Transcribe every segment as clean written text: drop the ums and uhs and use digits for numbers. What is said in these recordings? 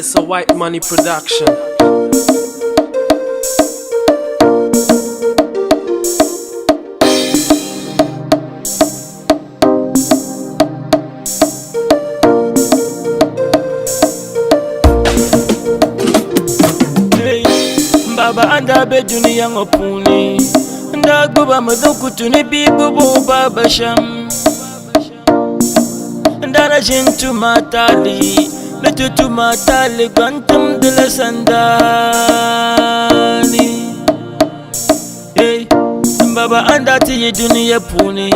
It's a White Money production. Hey, Baba anda be dunia ngopuni nda guba madukutuni bibubu Baba Sham ndana jintu matali natutu matali kwantum de la sandali. Hey, Baba anda ti dunia puni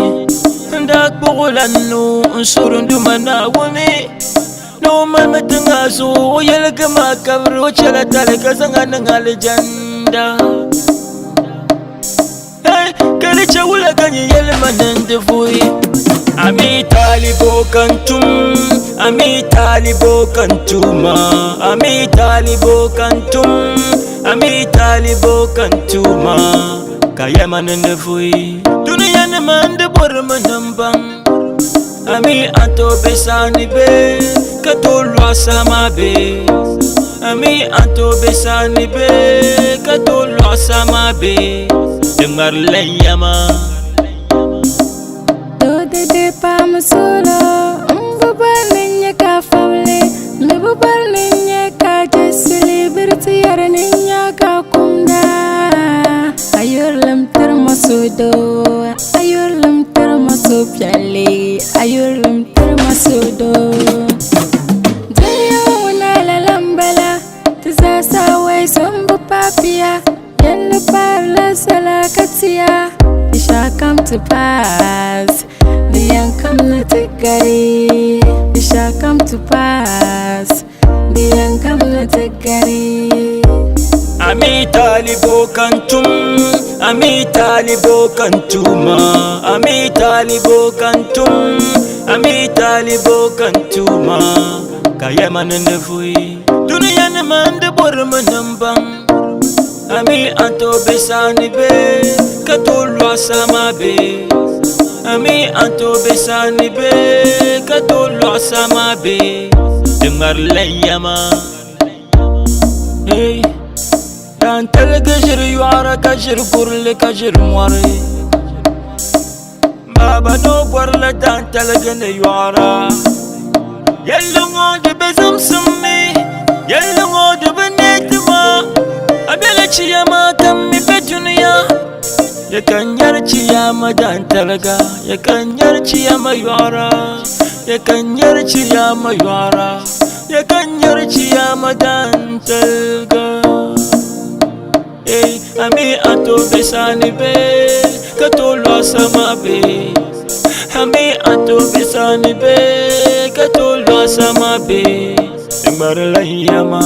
nda gugulanu unsurundu manawuni no mamatanga so yelga makabro chala talaka sangana ngaljanda. Hey, kali chawula ganyi yelma nende fui ami talibo kantum, ami talibo kantuma, ami talibo kantum, ami talibo kantuma. Kayama nende fui dunia ne mande borma nambang. Ami anto besani be katolwa sama be. Ami anto besani be katolwa sama be. Dengar layama do de pam solo mbubal ninya ka famle mbubal ninya ka jesli birti yar ninya ka kumda ayurlam termasudo ayurlam termasupyale ayurlam termasudo dunya wana la lambala tizasa way sombu papia yalla parla salakatia it shall come to pass. The young come not to carry. It shall come to pass. The young come not to carry. ami talibo kantum, ami talibo kantuma, ami talibo kantum, ami talibo kantuma. Kayama nende fui dunia ne mande borma nambang. Ami anto besani be katolwa sama be. Ami anto besani be katolwa sama be. Dengar layama. Hey, dan telgajir yuara kajir burle kajir mware. Baba no burle dan telgane yuara. Yelungo de bezum summi, yelungo de benetma. Abela chiyama kammi be dunia. Yakanyar chiyama dan telga, yakanyar chiyama yuara, yakanyar chiyama yuara, yakanyar chiyama dan telga. Hey, ami ato besani be katolwa sama be. Ami ato besani be katolwa sama be. Dengar layama.